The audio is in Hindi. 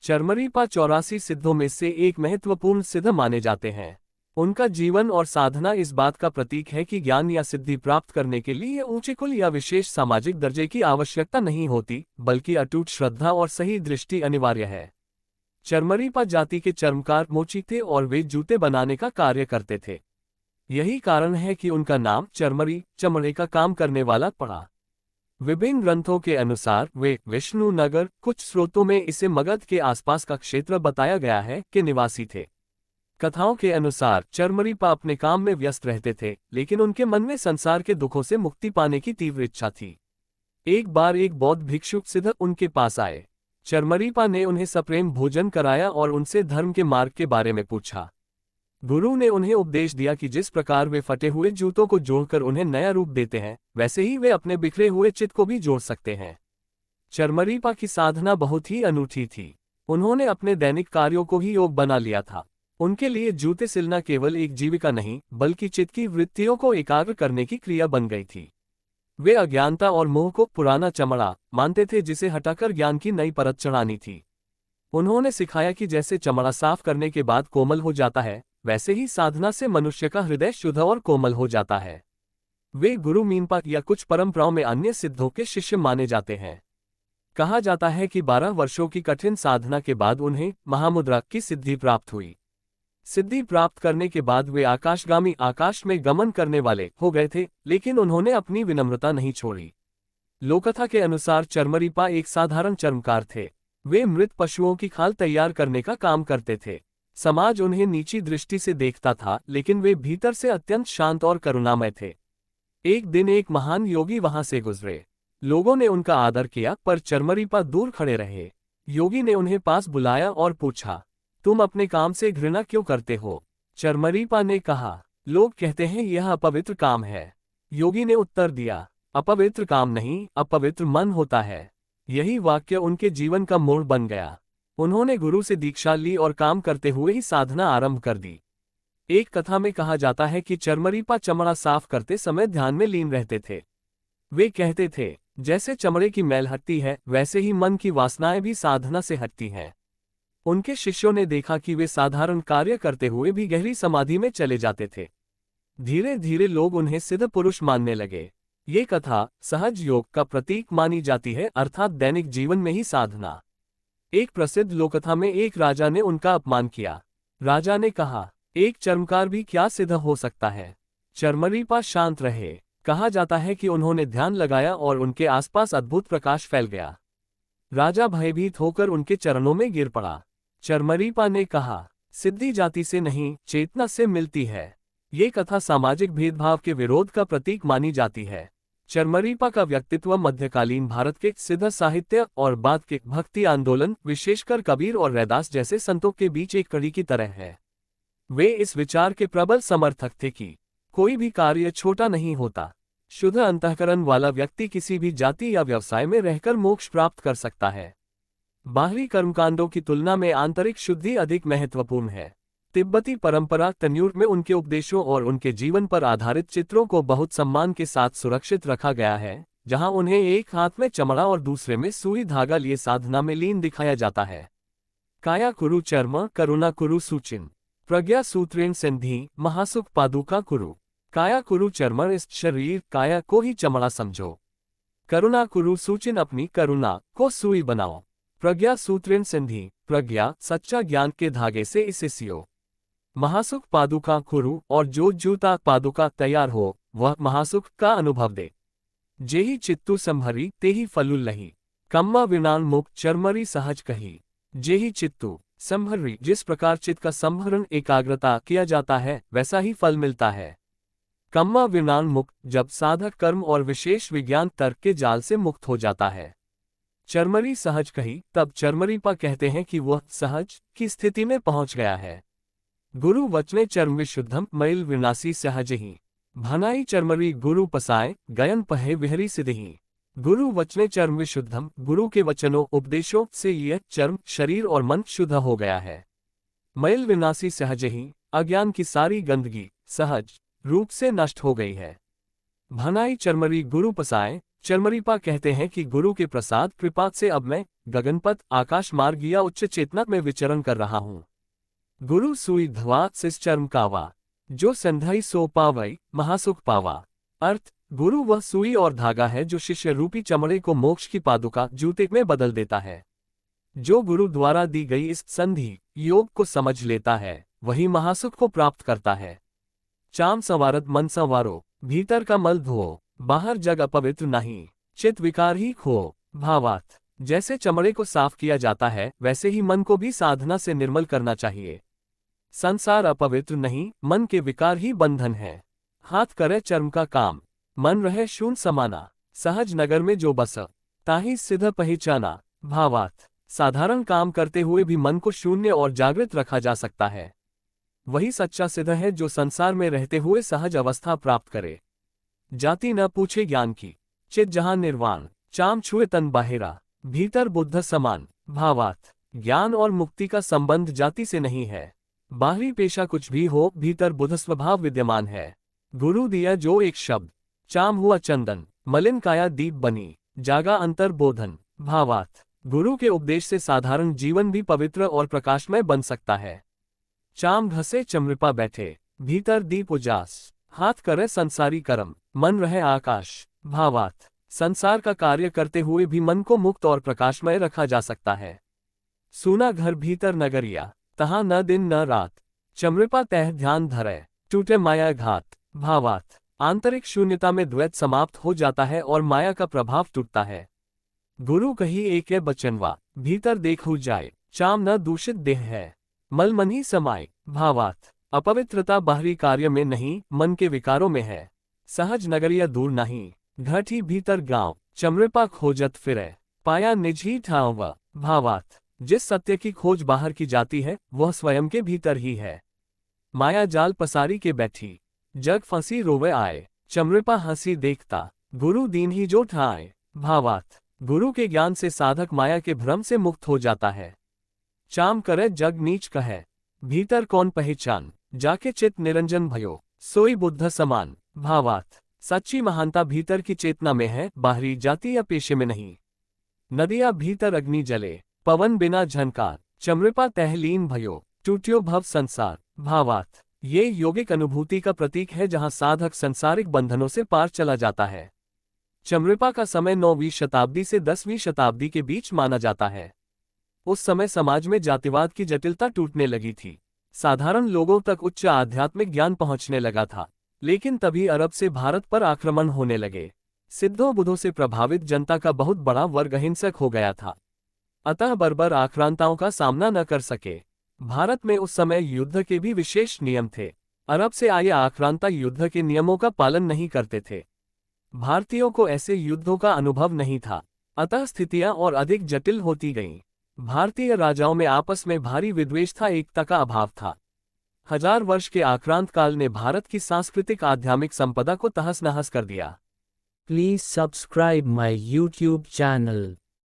चरमरीपा 84 सिद्धों में से एक महत्वपूर्ण सिद्ध माने जाते हैं। उनका जीवन और साधना इस बात का प्रतीक है कि ज्ञान या सिद्धि प्राप्त करने के लिए ऊंचे कुल या विशेष सामाजिक दर्जे की आवश्यकता नहीं होती, बल्कि अटूट श्रद्धा और सही दृष्टि अनिवार्य है। चरमरीपा जाति के चर्मकार मोची थे और वे जूते बनाने का कार्य करते थे। यही कारण है कि उनका नाम चरमरी, चमड़े का काम करने वाला पड़ा। विभिन्न ग्रंथों के अनुसार वे विष्णुनगर, कुछ स्रोतों में इसे मगध के आसपास का क्षेत्र बताया गया है, के निवासी थे। कथाओं के अनुसार चरमरीपा अपने काम में व्यस्त रहते थे, लेकिन उनके मन में संसार के दुखों से मुक्ति पाने की तीव्र इच्छा थी। एक बार एक बौद्ध भिक्षुक सिद्ध उनके पास आए। चरमरीपा ने उन्हें सप्रेम भोजन कराया और उनसे धर्म के मार्ग के बारे में पूछा। गुरु ने उन्हें उपदेश दिया कि जिस प्रकार वे फटे हुए जूतों को जोड़कर उन्हें नया रूप देते हैं, वैसे ही वे अपने बिखरे हुए चित्त को भी जोड़ सकते हैं। चरमरीपा की साधना बहुत ही अनूठी थी। उन्होंने अपने दैनिक कार्यों को ही योग बना लिया था। उनके लिए जूते सिलना केवल एक जीविका नहीं, बल्कि चित्त की वृत्तियों को एकाग्र करने की क्रिया बन गई थी। वे अज्ञानता और मोह को पुराना चमड़ा मानते थे, जिसे हटाकर ज्ञान की नई परत चढ़ानी थी। उन्होंने सिखाया कि जैसे चमड़ा साफ करने के बाद कोमल हो जाता है, वैसे ही साधना से मनुष्य का हृदय शुद्ध और कोमल हो जाता है। वे गुरु मीनपा या कुछ परंपराओं में अन्य सिद्धों के शिष्य माने जाते हैं। कहा जाता है कि 12 वर्षों की कठिन साधना के बाद उन्हें महामुद्रा की सिद्धि प्राप्त हुई। सिद्धि प्राप्त करने के बाद वे आकाशगामी, आकाश में गमन करने वाले हो गए थे, लेकिन उन्होंने अपनी विनम्रता नहीं छोड़ी। लोककथा के अनुसार चरमरीपा एक साधारण चर्मकार थे। वे मृत पशुओं की खाल तैयार करने का काम करते थे। समाज उन्हें नीची दृष्टि से देखता था, लेकिन वे भीतर से अत्यंत शांत और करुणामय थे। एक दिन एक महान योगी वहां से गुजरे। लोगों ने उनका आदर किया, पर चरमरीपा दूर खड़े रहे। योगी ने उन्हें पास बुलाया और पूछा, तुम अपने काम से घृणा क्यों करते हो? चरमरीपा ने कहा, लोग कहते हैं यह अपवित्र काम है। योगी ने उत्तर दिया, अपवित्र काम नहीं, अपवित्र मन होता है। यही वाक्य उनके जीवन का मोड़ बन गया। उन्होंने गुरु से दीक्षा ली और काम करते हुए ही साधना आरंभ कर दी। एक कथा में कहा जाता है कि चरमरीपा चमड़ा साफ करते समय ध्यान में लीन रहते थे। वे कहते थे, जैसे चमड़े की मैल हटती है, वैसे ही मन की वासनाएं भी साधना से हटती हैं। उनके शिष्यों ने देखा कि वे साधारण कार्य करते हुए भी गहरी समाधि में चले जाते थे। धीरे धीरे लोग उन्हें सिद्ध पुरुष मानने लगे। ये कथा सहज योग का प्रतीक मानी जाती है, अर्थात दैनिक जीवन में ही साधना। एक प्रसिद्ध लोककथा में एक राजा ने उनका अपमान किया। राजा ने कहा, एक चर्मकार भी क्या सिद्ध हो सकता है? चरमरीपा शांत रहे। कहा जाता है कि उन्होंने ध्यान लगाया और उनके आसपास अद्भुत प्रकाश फैल गया। राजा भयभीत होकर उनके चरणों में गिर पड़ा। चरमरीपा ने कहा, सिद्धि जाति से नहीं, चेतना से मिलती है। ये कथा सामाजिक भेदभाव के विरोध का प्रतीक मानी जाती है। चरमरीपा का व्यक्तित्व मध्यकालीन भारत के सिद्ध साहित्य और बाद के भक्ति आंदोलन, विशेषकर कबीर और रैदास जैसे संतों के बीच एक कड़ी की तरह है। वे इस विचार के प्रबल समर्थक थे कि कोई भी कार्य छोटा नहीं होता। शुद्ध अंतःकरण वाला व्यक्ति किसी भी जाति या व्यवसाय में रहकर मोक्ष प्राप्त कर सकता है। बाहरी कर्मकांडों की तुलना में आंतरिक शुद्धि अधिक महत्वपूर्ण है। तिब्बती परंपरा तन्यूर में उनके उपदेशों और उनके जीवन पर आधारित चित्रों को बहुत सम्मान के साथ सुरक्षित रखा गया है, जहां उन्हें एक हाथ में चमड़ा और दूसरे में सुई धागा लिए साधना में लीन दिखाया जाता है। काया कुरु चर्म, करुणा कुरु सूचिन, प्रज्ञा सूत्रेण संधि, महासुख पादुका कुरु। काया कुरु चर्म, इस शरीर काया को ही चमड़ा समझो। करुणा कुरु सूचिन, अपनी करुणा को सुई बनाओ। प्रज्ञा सूत्रेण संधि, प्रज्ञा सच्चा ज्ञान के धागे से इसे सियो। महासुख पादुका कुरु, और जो जूता पादुका तैयार हो वह महासुख का अनुभव दे। जेहि चित्तु संभरी तेहि फलुल्लहि, कम्मा विनान मुख चरमरी सहज कही। जेहि चित्तु संभरी, जिस प्रकार चित्त का संभरण एकाग्रता किया जाता है, वैसा ही फल मिलता है। कम्मा विनान मुक्त, जब साधक कर्म और विशेष विज्ञान तर्क के जाल से मुक्त हो जाता है। चरमरी सहज कही, तब चरमरीपा कहते हैं कि वह सहज की स्थिति में पहुंच गया है। गुरु वचने चर्म विशुद्धम मैल विनाशी सहजहि, भनाई चरमरी गुरु पसाए गयन पहे विहरी सिद्धि। गुरु वचने चर्म विशुद्धम, गुरु के वचनों उपदेशों से यह चर्म, शरीर और मन शुद्ध हो गया है। मैल विनाशी सहजहि, अज्ञान की सारी गंदगी सहज रूप से नष्ट हो गई है। भनाई चरमरी गुरु पसाए, चरमरीपा कहते हैं कि गुरु के प्रसाद कृपा से अब मैं गगनपथ, आकाश मार्ग या उच्च चेतना में विचरण कर रहा हूँ। गुरु सुई धवा सिस चर्म कावा, जो संधई सो पावई महासुख पावा। अर्थ, गुरु वह सुई और धागा है जो शिष्य रूपी चमड़े को मोक्ष की पादुका जूते में बदल देता है। जो गुरु द्वारा दी गई इस संधि योग को समझ लेता है, वही महासुख को प्राप्त करता है। चाम संवारत मन संवारो, भीतर का मल धो, बाहर जग अपवित्र नहीं, चित विकार ही खो। भावार्थ, जैसे चमड़े को साफ किया जाता है, वैसे ही मन को भी साधना से निर्मल करना चाहिए। संसार अपवित्र नहीं, मन के विकार ही बंधन है। हाथ करे चर्म का काम, मन रहे शून्य समाना। सहज नगर में जो बस, ताही सिद्ध पहचाना। भावार्थ, साधारण काम करते हुए भी मन को शून्य और जागृत रखा जा सकता है। वही सच्चा सिद्ध है जो संसार में रहते हुए सहज अवस्था प्राप्त करे। जाति न पूछे ज्ञान की, चित जहां निर्वाण, चाम छुए तन बाहेरा, भीतर बुद्ध समान। भावार्थ, ज्ञान और मुक्ति का संबंध जाति से नहीं है। बाहरी पेशा कुछ भी हो, भीतर बुद्ध स्वभाव विद्यमान है। गुरु दिया जो एक शब्द, चाम हुआ चंदन, मलिन काया दीप बनी, जागा अंतर बोधन। भावार्थ, गुरु के उपदेश से साधारण जीवन भी पवित्र और प्रकाशमय बन सकता है। चाम घसे चमृपा बैठे, भीतर दीप उजास, हाथ करे संसारी कर्म, मन रहे आकाश। भावार्थ, संसार का कार्य करते हुए भी मन को मुक्त और प्रकाशमय रखा जा सकता है। सूना घर भीतर नगरिया, तहां न दिन न रात, चमृपा तह ध्यान धरे, टूटे माया घात। भावार्थ, आंतरिक शून्यता में द्वैत समाप्त हो जाता है और माया का प्रभाव टूटता है। गुरु कही एक बचनवा, भीतर देखू जाए, चाम न दूषित देह है, मल मन ही समाये। भावार्थ, अपवित्रता बाहरी कार्य में नहीं, मन के विकारों में है। सहज नगरिया दूर नहीं, घट ही भीतर गांव, चमृपा खोजत फिरे, पाया निज ही ठाव। भावार्थ, जिस सत्य की खोज बाहर की जाती है, वह स्वयं के भीतर ही है। माया जाल पसारी के बैठी, जग फंसी रोवे आए, चमृपा हंसी देखता, गुरु दीन ही जो ठाए। भावार्थ, गुरु के ज्ञान से साधक माया के भ्रम से मुक्त हो जाता है। चाम करे जग नीच कहे, भीतर कौन पहचान, जाके चित निरंजन भयो, सोई बुद्ध समान। भावार्थ, सच्ची महानता भीतर की चेतना में है, बाहरी जाति या पेशे में नहीं। नदिया भीतर अग्नि जले, पवन बिना झनकार, चमृपा तहलीन भयो, टूट्यो भव संसार। भावार्थ, ये योगिक अनुभूति का प्रतीक है जहां साधक संसारिक बंधनों से पार चला जाता है। चमृपा का समय 9वीं शताब्दी से 10वीं शताब्दी के बीच माना जाता है। उस समय समाज में जातिवाद की जटिलता टूटने लगी थी। साधारण लोगों तक उच्च आध्यात्मिक ज्ञान पहुंचने लगा था। लेकिन तभी अरब से भारत पर आक्रमण होने लगे। सिद्धों बुद्धों से प्रभावित जनता का बहुत बड़ा वर्ग अहिंसक हो गया था, अतः बर्बर आक्रांताओं का सामना न कर सके। भारत में उस समय युद्ध के भी विशेष नियम थे। अरब से आए आक्रांता युद्ध के नियमों का पालन नहीं करते थे। भारतीयों को ऐसे युद्धों का अनुभव नहीं था, अतः स्थितियां और अधिक जटिल होती गईं। भारतीय राजाओं में आपस में भारी विद्वेष था, एकता का अभाव था। 1000 वर्ष के आक्रांत काल ने भारत की सांस्कृतिक आध्यात्मिक संपदा को तहस नहस कर दिया। Please subscribe my YouTube channel.